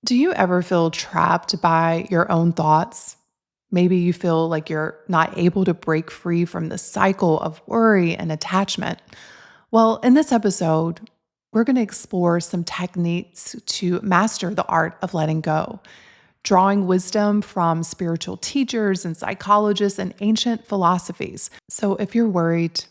Do you ever feel trapped by your own thoughts? Maybe you feel like you're not able to break free from the cycle of worry and attachment. Well, in this episode, we're going to explore some techniques to master the art of letting go, drawing wisdom from spiritual teachers and psychologists and ancient philosophies. So if you're worried,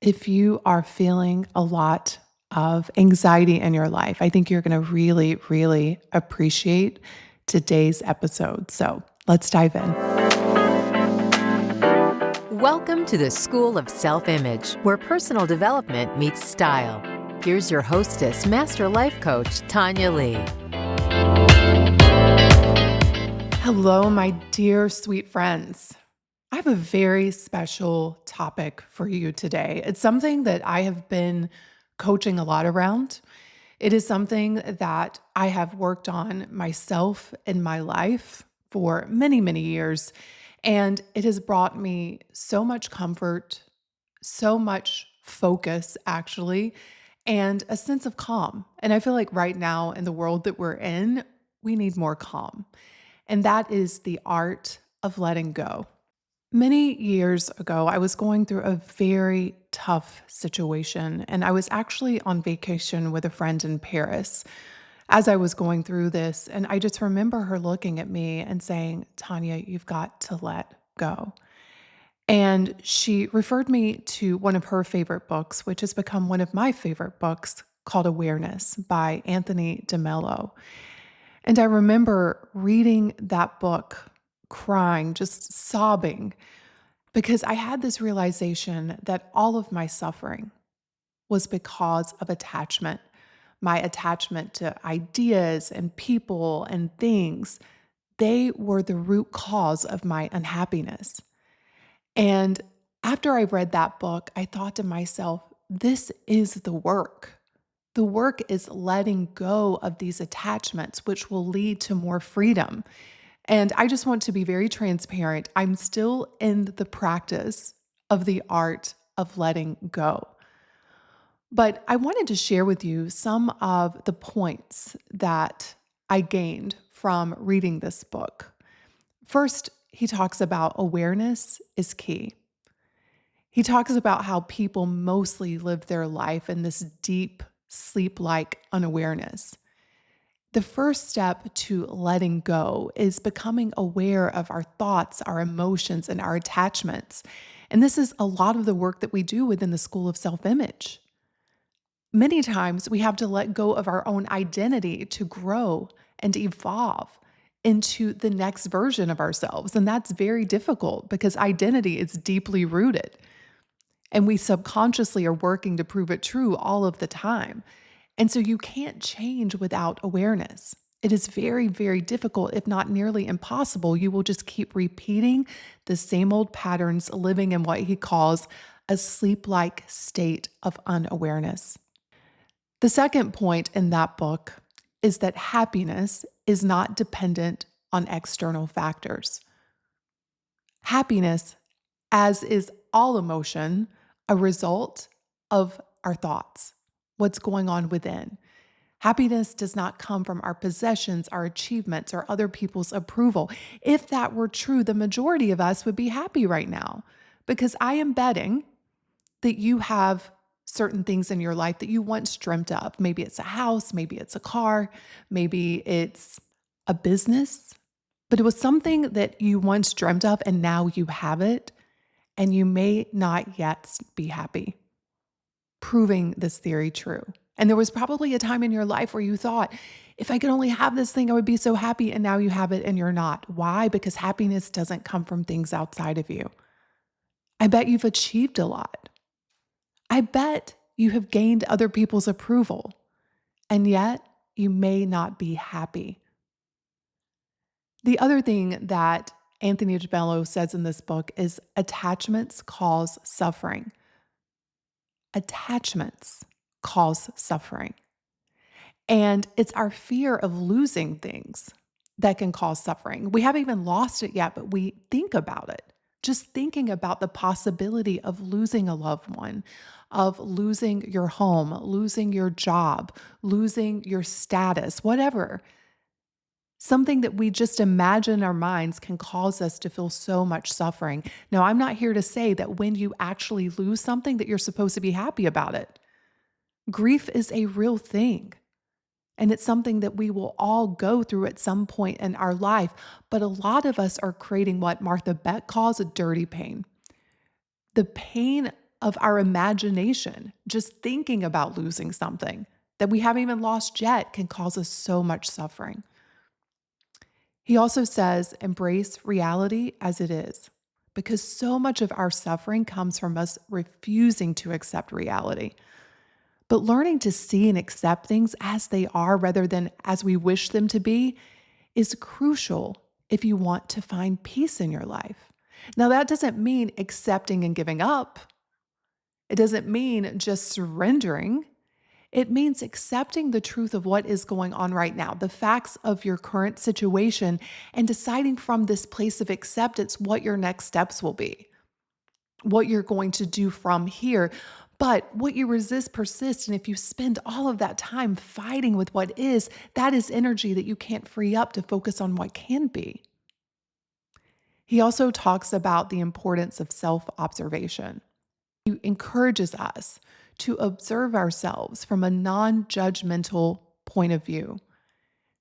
if you are feeling a lot of anxiety in your life, I think you're going to really, really appreciate today's episode. So let's dive in. Welcome to the School of Self-Image, where personal development meets style. Here's your hostess, Master Life Coach, Tonya Leigh. Hello, my dear sweet friends. I have a very special topic for you today. It's something that I have been coaching a lot around. It is something that I have worked on myself in my life for many, many years. And it has brought me so much comfort, so much focus, actually, and a sense of calm. And I feel like right now in the world that we're in, we need more calm. And that is the art of letting go. Many years ago, I was going through a very tough situation, and I was actually on vacation with a friend in Paris as I was going through this. And I just remember her looking at me and saying, Tanya, you've got to let go. And she referred me to one of her favorite books, which has become one of my favorite books, called Awareness by Anthony de Mello. And I remember reading that book, crying, just sobbing, because I had this realization that all of my suffering was because of attachment, my attachment to ideas and people and things. They were the root cause of my unhappiness. And after I read that book, I thought to myself, this is the work. The work is letting go of these attachments, which will lead to more freedom. And I just want to be very transparent. I'm still in the practice of the art of letting go. But I wanted to share with you some of the points that I gained from reading this book. First, he talks about awareness is key. He talks about how people mostly live their life in this deep, sleep-like unawareness. The first step to letting go is becoming aware of our thoughts, our emotions, and our attachments. And this is a lot of the work that we do within the School of Self-Image. Many times we have to let go of our own identity to grow and evolve into the next version of ourselves. And that's very difficult because identity is deeply rooted. And we subconsciously are working to prove it true all of the time. And so you can't change without awareness. It is very, very difficult, if not nearly impossible. You will just keep repeating the same old patterns, living in what he calls a sleep-like state of unawareness. The second point in that book is that happiness is not dependent on external factors. Happiness, as is all emotion, a result of our thoughts, what's going on within. Happiness does not come from our possessions, our achievements, or other people's approval. If that were true, the majority of us would be happy right now, because I am betting that you have certain things in your life that you once dreamt of. Maybe it's a house, maybe it's a car, maybe it's a business, but it was something that you once dreamt of and now you have it, and you may not yet be happy. Proving this theory true. And there was probably a time in your life where you thought, if I could only have this thing, I would be so happy. And now you have it and you're not. Why? Because happiness doesn't come from things outside of you. I bet you've achieved a lot. I bet you have gained other people's approval. And yet you may not be happy. The other thing that Anthony de Mello says in this book is attachments cause suffering. Attachments cause suffering. And it's our fear of losing things that can cause suffering. We haven't even lost it yet, but we think about it. Just thinking about the possibility of losing a loved one, of losing your home, losing your job, losing your status, whatever. Something that we just imagine in our minds can cause us to feel so much suffering. Now, I'm not here to say that when you actually lose something that you're supposed to be happy about it. Grief is a real thing, and it's something that we will all go through at some point in our life, but a lot of us are creating what Martha Beck calls a dirty pain. The pain of our imagination, just thinking about losing something that we haven't even lost yet, can cause us so much suffering. He also says, embrace reality as it is, because so much of our suffering comes from us refusing to accept reality. But learning to see and accept things as they are rather than as we wish them to be is crucial if you want to find peace in your life. Now, that doesn't mean accepting and giving up. It doesn't mean just surrendering. It means accepting the truth of what is going on right now, the facts of your current situation, and deciding from this place of acceptance what your next steps will be, what you're going to do from here. But what you resist persists. And if you spend all of that time fighting with what is, that is energy that you can't free up to focus on what can be. He also talks about the importance of self observation. He encourages us to observe ourselves from a non judgmental point of view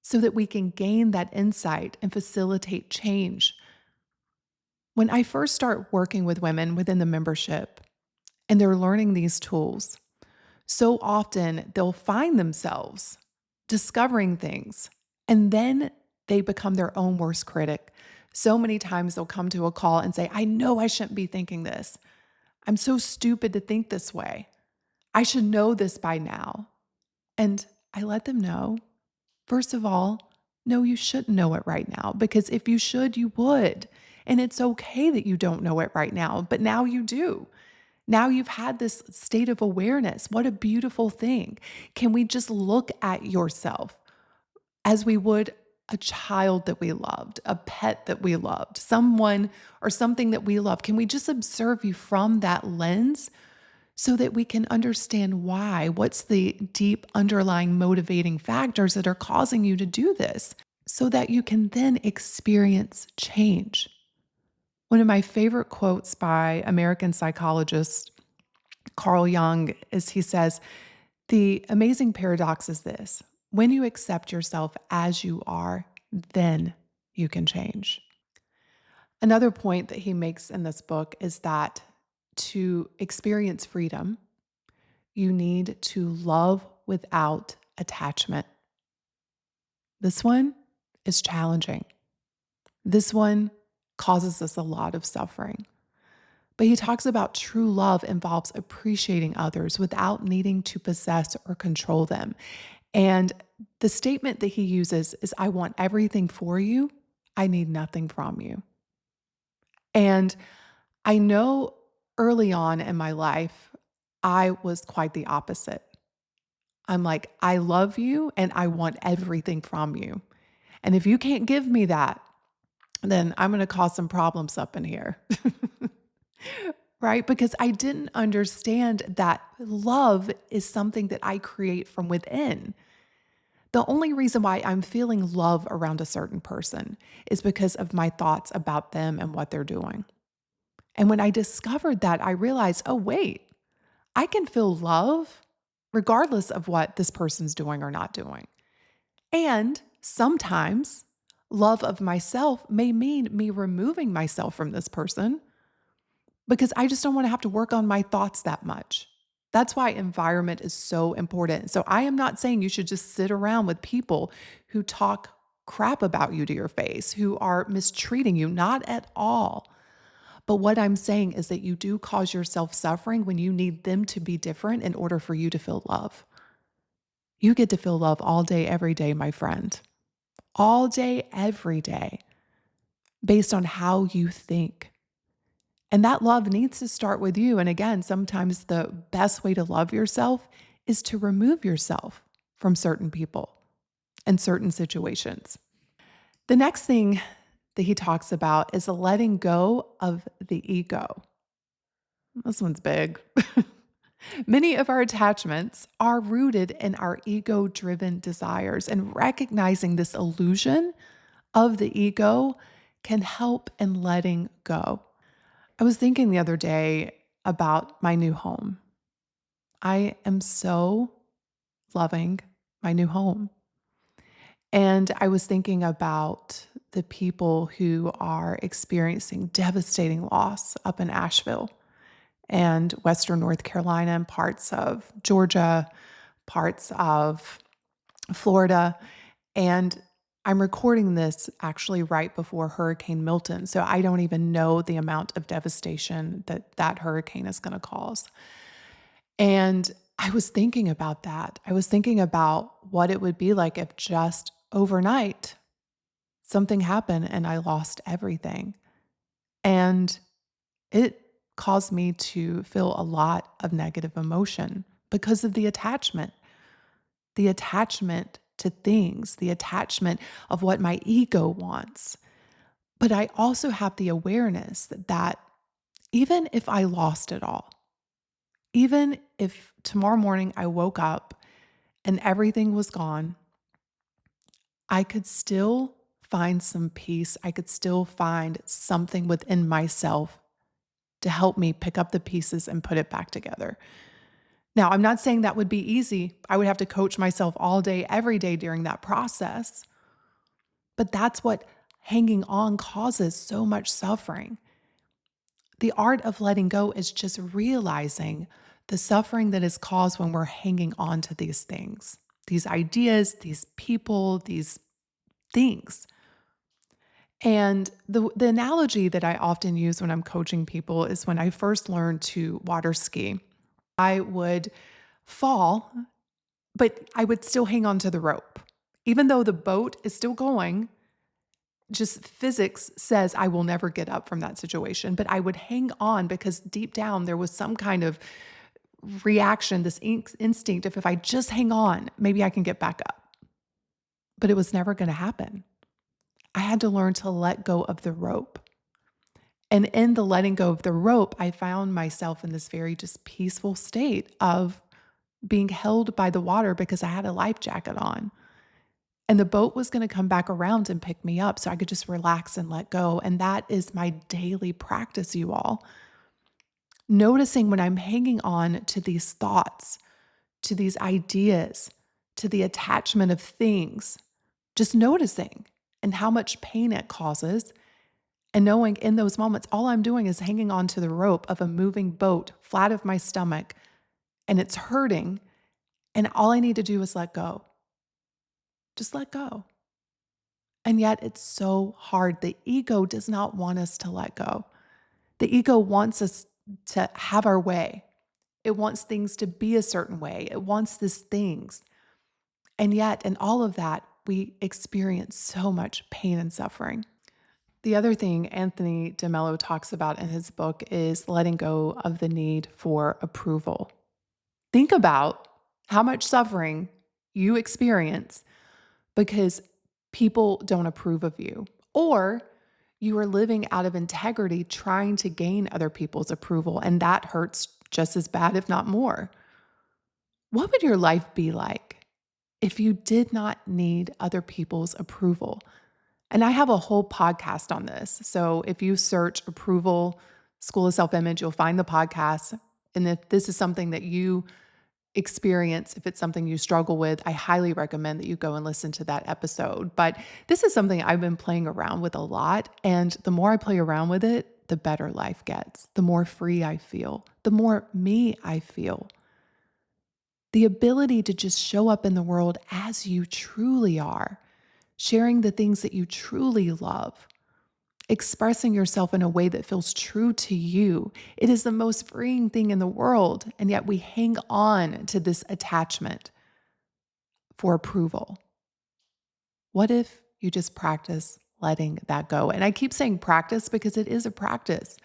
so that we can gain that insight and facilitate change. When I first start working with women within the membership and they're learning these tools, so often they'll find themselves discovering things and then they become their own worst critic. So many times they'll come to a call and say, I know I shouldn't be thinking this. I'm so stupid to think this way. I should know this by now. And I let them know, first of all, no, you shouldn't know it right now, because if you should, you would. And it's okay that you don't know it right now, but now you do. Now you've had this state of awareness. What a beautiful thing. Can we just look at yourself as we would a child that we loved, a pet that we loved, someone or something that we love? Can we just observe you from that lens so that we can understand why? What's the deep underlying motivating factors that are causing you to do this so that you can then experience change? One of my favorite quotes by American psychologist Carl Jung is he says, the amazing paradox is this: when you accept yourself as you are, then you can change. Another point that he makes in this book is that to experience freedom, you need to love without attachment. This one is challenging. This one causes us a lot of suffering. But he talks about true love involves appreciating others without needing to possess or control them. And the statement that he uses is, I want everything for you. I need nothing from you. And I know early on in my life, I was quite the opposite. I'm like, I love you and I want everything from you. And if you can't give me that, then I'm going to cause some problems up in here. Right? Because I didn't understand that love is something that I create from within. The only reason why I'm feeling love around a certain person is because of my thoughts about them and what they're doing. And when I discovered that, I realized, oh, wait, I can feel love regardless of what this person's doing or not doing. And sometimes love of myself may mean me removing myself from this person because I just don't want to have to work on my thoughts that much. That's why environment is so important. So I am not saying you should just sit around with people who talk crap about you to your face, who are mistreating you, not at all. But what I'm saying is that you do cause yourself suffering when you need them to be different in order for you to feel love. You get to feel love all day, every day, my friend. All day, every day, based on how you think. And that love needs to start with you. And again, sometimes the best way to love yourself is to remove yourself from certain people and certain situations. The next thing that he talks about is letting go of the ego. This one's big. Many of our attachments are rooted in our ego driven desires, and recognizing this illusion of the ego can help in letting go. I was thinking the other day about my new home. I am so loving my new home. And I was thinking about the people who are experiencing devastating loss up in Asheville and Western North Carolina and parts of Georgia, parts of Florida. And I'm recording this actually right before Hurricane Milton. So I don't even know the amount of devastation that that hurricane is going to cause. And I was thinking about that. I was thinking about what it would be like if just overnight something happened and I lost everything. And it caused me to feel a lot of negative emotion because of the attachment to things, the attachment of what my ego wants. But I also have the awareness that even if I lost it all, even if tomorrow morning I woke up and everything was gone, I could still find some peace. I could still find something within myself to help me pick up the pieces and put it back together. Now, I'm not saying that would be easy. I would have to coach myself all day, every day during that process. But that's what hanging on causes so much suffering. The art of letting go is just realizing the suffering that is caused when we're hanging on to these things, these ideas, these people, these things. And the analogy that I often use when I'm coaching people is when I first learned to water ski, I would fall, but I would still hang on to the rope. Even though the boat is still going, just physics says I will never get up from that situation, but I would hang on because deep down there was some kind of reaction, this instinct of if I just hang on, maybe I can get back up. But it was never going to happen. I had to learn to let go of the rope. And in the letting go of the rope, I found myself in this very just peaceful state of being held by the water because I had a life jacket on. And the boat was going to come back around and pick me up so I could just relax and let go. And that is my daily practice, you all. Noticing when I'm hanging on to these thoughts, to these ideas, to the attachment of things, just noticing and how much pain it causes. And knowing in those moments, all I'm doing is hanging on to the rope of a moving boat flat of my stomach, and it's hurting. And all I need to do is let go. Just let go. And yet it's so hard. The ego does not want us to let go. The ego wants us to have our way. It wants things to be a certain way. It wants these things. And yet, in all of that, we experience so much pain and suffering. The other thing Anthony de Mello talks about in his book is letting go of the need for approval. Think about how much suffering you experience because people don't approve of you, or you are living out of integrity trying to gain other people's approval, and that hurts just as bad, if not more. What would your life be like if you did not need other people's approval? And I have a whole podcast on this. So if you search approval, School of Self Image, you'll find the podcast. And if this is something that you experience, if it's something you struggle with, I highly recommend that you go and listen to that episode. But this is something I've been playing around with a lot. And the more I play around with it, the better life gets, the more free I feel, the more me I feel. The ability to just show up in the world as you truly are, sharing the things that you truly love, expressing yourself in a way that feels true to you. It is the most freeing thing in the world. And yet we hang on to this attachment for approval. What if you just practice letting that go? And I keep saying practice because it is a practice.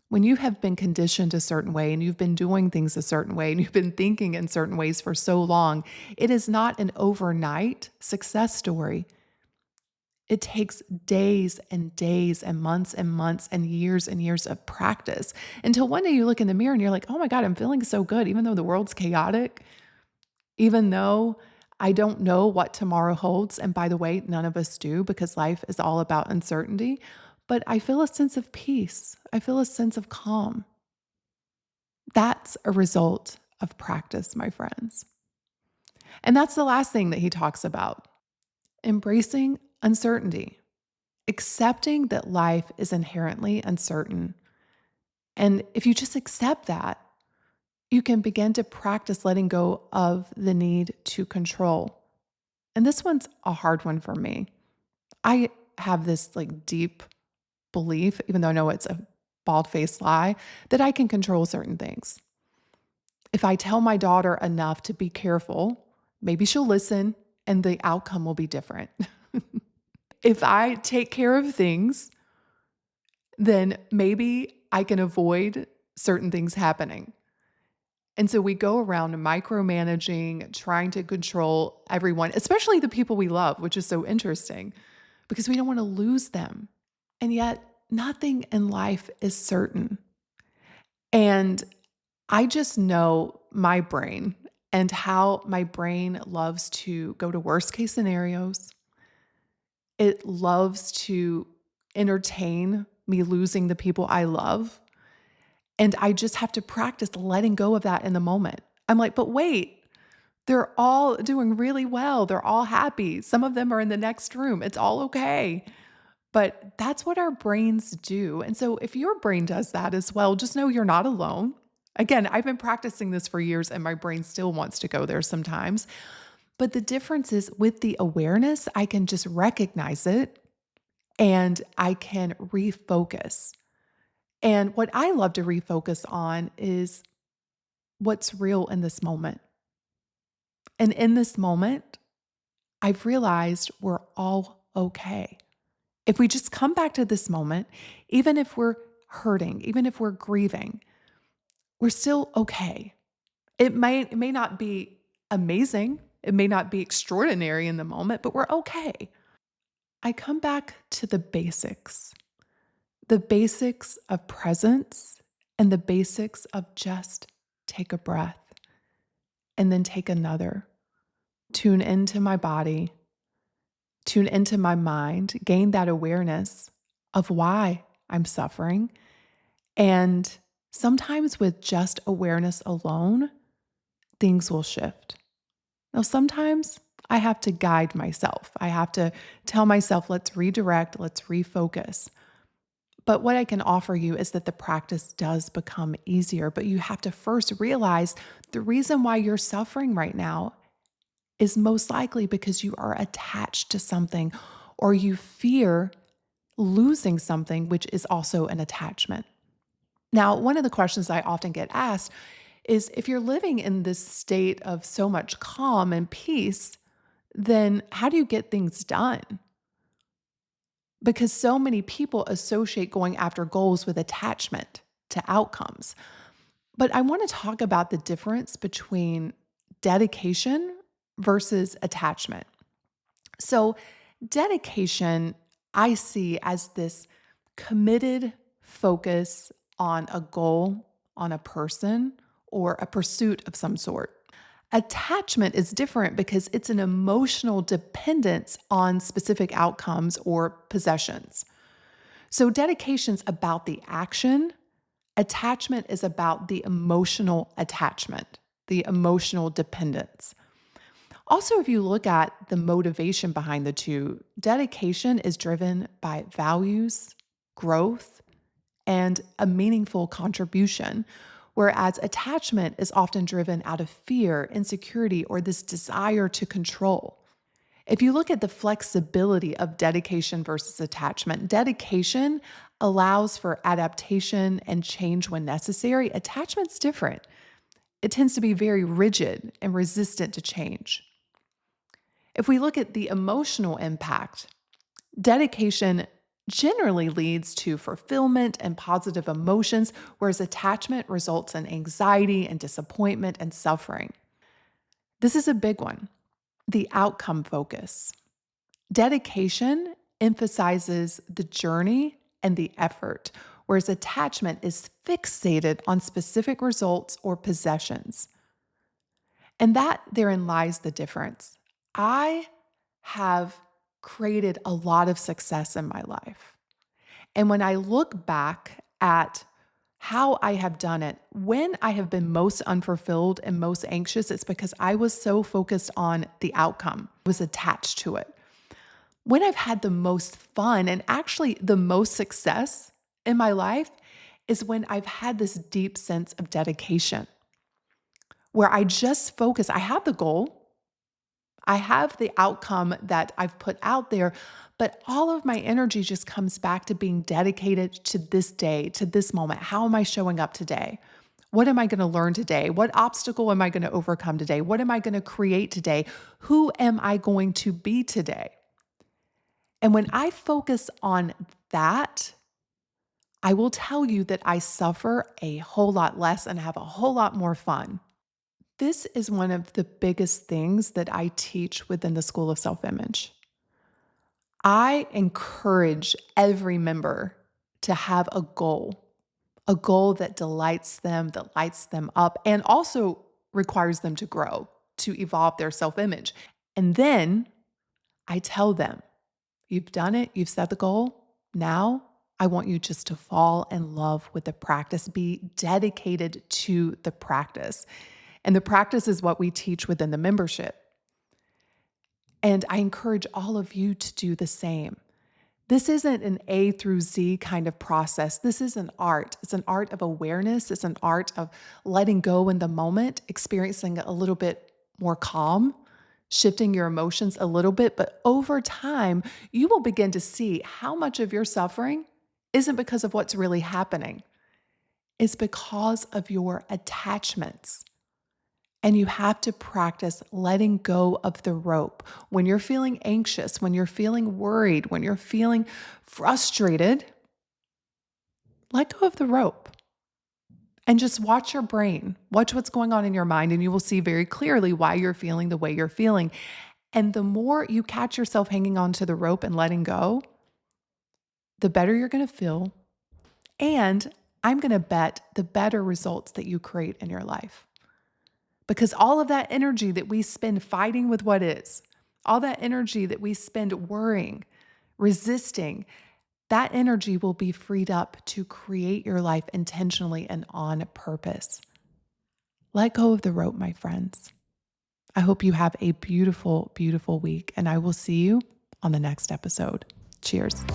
When you have been conditioned a certain way and you've been doing things a certain way and you've been thinking in certain ways for so long, it is not an overnight success story. It takes days and months and years of practice until one day you look in the mirror and you're like, oh my God, I'm feeling so good, even though the world's chaotic, even though I don't know what tomorrow holds. And by the way, none of us do because life is all about uncertainty. But I feel a sense of peace. I feel a sense of calm. That's a result of practice, my friends. And that's the last thing that he talks about, embracing uncertainty, accepting that life is inherently uncertain. And if you just accept that, you can begin to practice letting go of the need to control. And this one's a hard one for me. I have this like deep belief, even though I know it's a bald faced lie, that I can control certain things. If I tell my daughter enough to be careful, maybe she'll listen and the outcome will be different. If I take care of things, then maybe I can avoid certain things happening. And so we go around micromanaging, trying to control everyone, especially the people we love, which is so interesting because we don't want to lose them. And yet, nothing in life is certain. And I just know my brain and how my brain loves to go to worst case scenarios. It loves to entertain me losing the people I love. And I just have to practice letting go of that in the moment. I'm like, but wait, they're all doing really well. They're all happy. Some of them are in the next room. It's all okay. But that's what our brains do. And so if your brain does that as well, just know you're not alone. Again, I've been practicing this for years and my brain still wants to go there sometimes. But the difference is with the awareness, I can just recognize it and I can refocus. And what I love to refocus on is what's real in this moment. And in this moment, I've realized we're all okay. If we just come back to this moment, even if we're hurting, even if we're grieving, we're still okay. It may not be amazing, it may not be extraordinary in the moment, but we're okay. I come back to the basics of presence and the basics of just take a breath and then take another. Tune into my body, tune into my mind, gain that awareness of why I'm suffering. And sometimes with just awareness alone, things will shift. Now, sometimes I have to guide myself. I have to tell myself, let's redirect, let's refocus. But what I can offer you is that the practice does become easier, but you have to first realize the reason why you're suffering right now is most likely because you are attached to something or you fear losing something, which is also an attachment. Now, one of the questions I often get asked is if you're living in this state of so much calm and peace, then how do you get things done? Because so many people associate going after goals with attachment to outcomes. But I want to talk about the difference between dedication versus attachment. So, dedication, I see as this committed focus on a goal, on a person, or a pursuit of some sort. Attachment is different because it's an emotional dependence on specific outcomes or possessions. So, dedication's about the action, attachment is about the emotional attachment, the emotional dependence. Also, if you look at the motivation behind the two, dedication is driven by values, growth, and a meaningful contribution, whereas attachment is often driven out of fear, insecurity, or this desire to control. If you look at the flexibility of dedication versus attachment, dedication allows for adaptation and change when necessary. Attachment's different. It tends to be very rigid and resistant to change. If we look at the emotional impact, dedication generally leads to fulfillment and positive emotions, whereas attachment results in anxiety and disappointment and suffering. This is a big one, the outcome focus. Dedication emphasizes the journey and the effort, whereas attachment is fixated on specific results or possessions. And that therein lies the difference. I have created a lot of success in my life. And when I look back at how I have done it, when I have been most unfulfilled and most anxious, it's because I was so focused on the outcome, was attached to it. When I've had the most fun and actually the most success in my life is when I've had this deep sense of dedication, where I just focus. I have the goal, I have the outcome that I've put out there, but all of my energy just comes back to being dedicated to this day, to this moment. How am I showing up today? What am I going to learn today? What obstacle am I going to overcome today? What am I going to create today? Who am I going to be today? And when I focus on that, I will tell you that I suffer a whole lot less and have a whole lot more fun. This is one of the biggest things that I teach within the School of Self-Image. I encourage every member to have a goal that delights them, that lights them up, and also requires them to grow, to evolve their self-image. And then I tell them, you've done it, you've set the goal. Now I want you just to fall in love with the practice, be dedicated to the practice. And the practice is what we teach within the membership. And I encourage all of you to do the same. This isn't an A through Z kind of process. This is an art. It's an art of awareness. It's an art of letting go in the moment, experiencing a little bit more calm, shifting your emotions a little bit. But over time, you will begin to see how much of your suffering isn't because of what's really happening. It's because of your attachments. And you have to practice letting go of the rope. When you're feeling anxious, when you're feeling worried, when you're feeling frustrated, let go of the rope and just watch your brain. Watch what's going on in your mind, and you will see very clearly why you're feeling the way you're feeling. And the more you catch yourself hanging on to the rope and letting go, the better you're going to feel. And I'm going to bet the better results that you create in your life. Because all of that energy that we spend fighting with what is, all that energy that we spend worrying, resisting, that energy will be freed up to create your life intentionally and on purpose. Let go of the rope, my friends. I hope you have a beautiful, beautiful week, and I will see you on the next episode. Cheers.